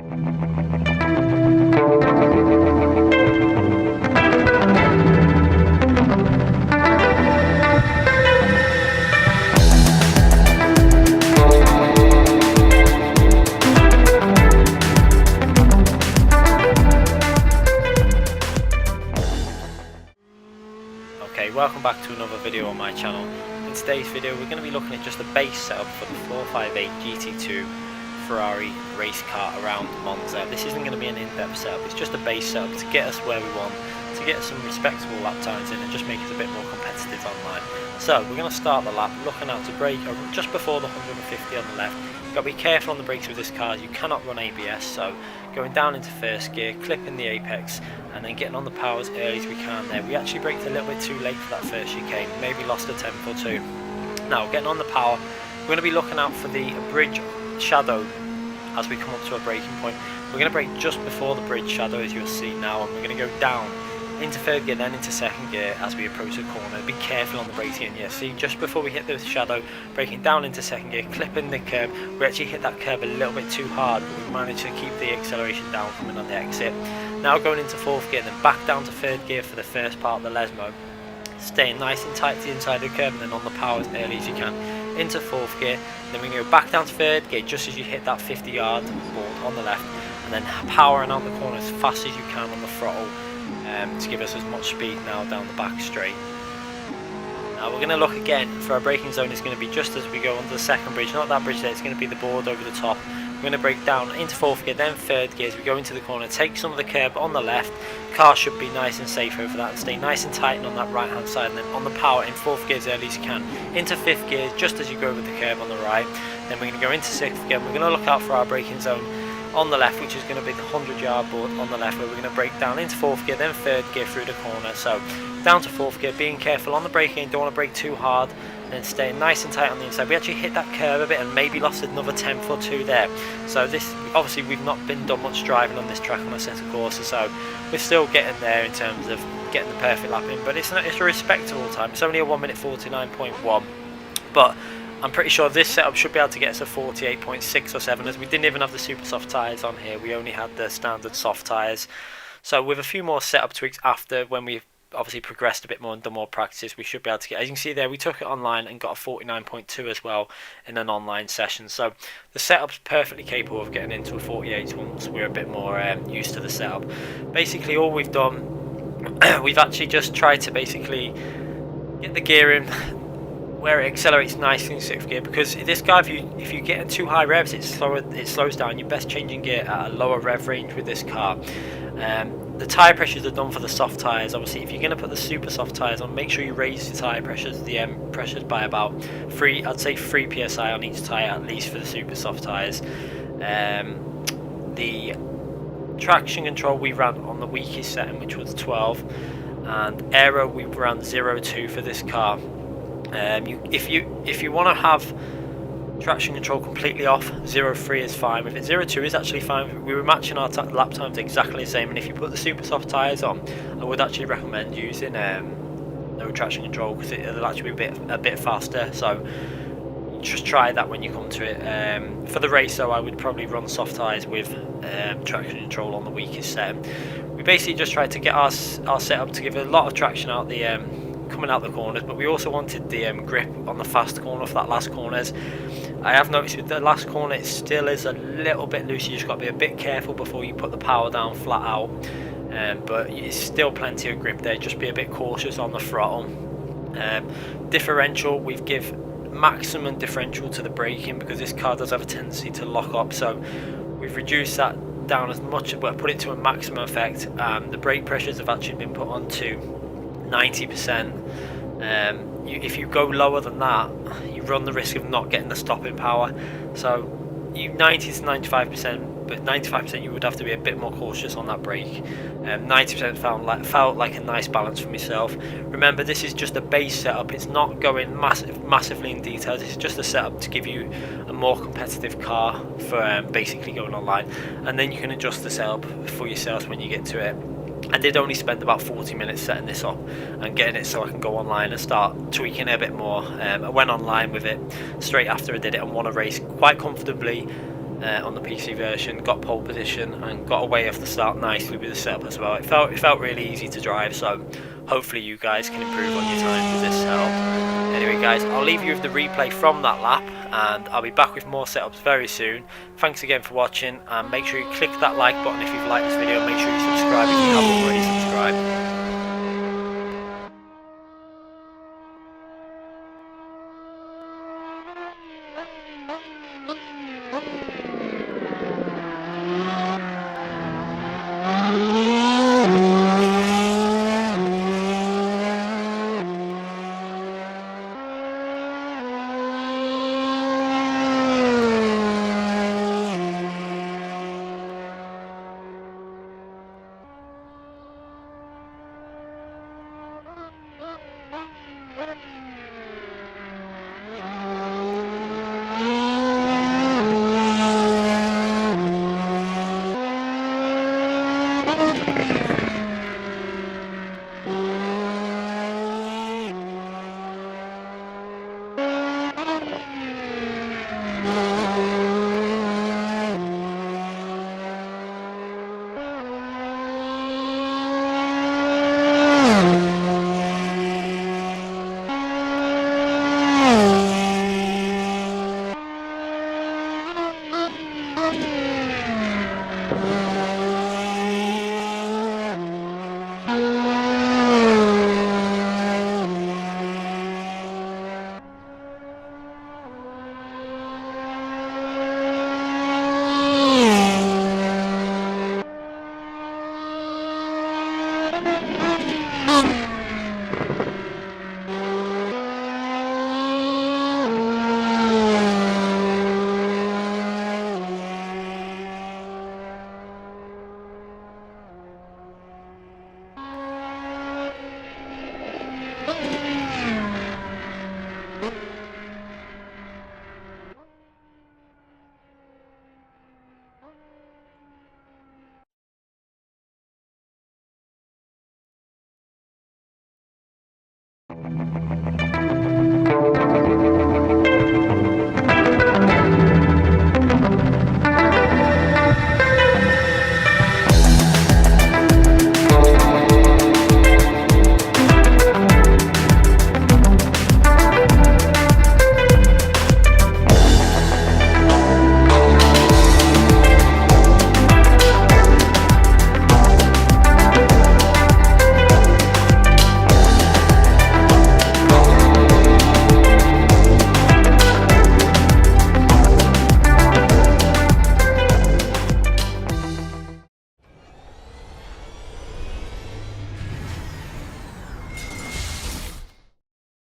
Okay, welcome back to another video on my channel. In today's video we're going to be looking at just a base setup for the 458 GT2 Ferrari race car around Monza. This isn't going to be an in-depth setup, it's just a base setup to get us where we want, to get some respectable lap times in and just make us a bit more competitive online. So we're going to start the lap looking out to brake just before the 150 on the left. You've got to be careful on the brakes with this car, you cannot run ABS, so going down into first gear, clipping the apex and then getting on the power as early as we can there. We actually braked a little bit too late for that first chicane, maybe lost a tenth or two. Now getting on the power, we're going to be looking out for the bridge shadow as we come up to a braking point. We're going to brake just before the bridge shadow as you'll see now, and we're going to go down into third gear then into second gear as we approach the corner. Be careful on the braking, and yeah, see just before we hit the shadow, braking down into second gear, clipping the curb. We actually hit that curb a little bit too hard, but we managed to keep the acceleration down coming on the exit. Now going into fourth gear, then back down to third gear for the first part of the Lesmo, staying nice and tight to the inside of the curb and then on the power as early as you can into fourth gear. Then we go back down to third gear just as you hit that 50-yard board on the left, and then powering out the corner as fast as you can on the throttle to give us as much speed now down the back straight. Now we're going to look again for our braking zone. Is going to be just as we go under the second bridge, not that bridge there, it's going to be the board over the top. We're going to brake down into fourth gear, then third gear as we go into the corner, take some of the curb on the left. Car should be nice and safe over that and stay nice and tight on that right hand side, and then on the power in fourth gear as early as you can into fifth gear just as you go over the curb on the right. Then we're going to go into sixth gear. We're going to look out for our braking zone on the left, which is going to be the 100-yard board on the left, where we're going to brake down into fourth gear, then third gear through the corner. So down to fourth gear, being careful on the braking, don't want to brake too hard, and staying nice and tight on the inside. We actually hit that curve a bit and maybe lost another tenth or two there. So this, obviously we've not been done much driving on this track on Asssetto Corsa, so we're still getting there in terms of getting the perfect lap in, but it's a respectable time. It's only a 1 minute 49.1, but I'm pretty sure this setup should be able to get us a 48.6 or 7, as we didn't even have the super soft tyres on here, we only had the standard soft tyres. So with a few more setup tweaks after, when we've obviously progressed a bit more and done more practice, we should be able to get, as you can see there, we took it online and got a 49.2 as well in an online session. So the setup's perfectly capable of getting into a 48 once we're a bit more used to the setup. Basically all we've done, we've actually just tried to basically get the gear in where it accelerates nicely in sixth gear, because this car, if you get in too high revs, it slows down. You're best changing gear at a lower rev range with this car. The tyre pressures are done for the soft tyres. Obviously if you're going to put the super soft tyres on, make sure you raise the tyre pressures, the pressures by about 3 psi on each tyre at least for the super soft tyres. The traction control we ran on the weakest setting, which was 12, and aero we ran 0.2 for this car. If you want to have traction control completely off, 0.3 is fine. If it's 0.2 is actually fine. We were matching our lap times exactly the same, and if you put the super soft tyres on, I would actually recommend using no traction control, because it'll actually be a bit faster. So just try that when you come to it. For the race though, I would probably run soft tyres with traction control on the weakest setting. We basically just tried to get our setup to give a lot of traction out the coming out the corners, but we also wanted the grip on the fast corner for that last corners. I have noticed with the last corner it still is a little bit loose. You just got to be a bit careful before you put the power down flat out, but it's still plenty of grip there. Just be a bit cautious on the throttle. Differential, we've give maximum differential to the braking, because this car does have a tendency to lock up, so we've reduced that down as much, but put it to a maximum effect. The brake pressures have actually been put on to 90%. If you go lower than that, you run the risk of not getting the stopping power. So 90 to 95%, but 95% you would have to be a bit more cautious on that brake. 90% felt like a nice balance for myself. Remember, this is just a base setup, it's not going massively in detail. This is just a setup to give you a more competitive car for basically going online, and then you can adjust the setup for yourself when you get to it. I did only spend about 40 minutes setting this up and getting it so I can go online and start tweaking it a bit more. I went online with it straight after I did it and won a race quite comfortably on the PC version, got pole position and got away off the start nicely with the setup as well. It felt really easy to drive, so hopefully you guys can improve on your time with this setup. Anyway guys, I'll leave you with the replay from that lap, and I'll be back with more setups very soon. Thanks again for watching, and make sure you click that like button if you've liked this video. Make sure you subscribe if you haven't already subscribed.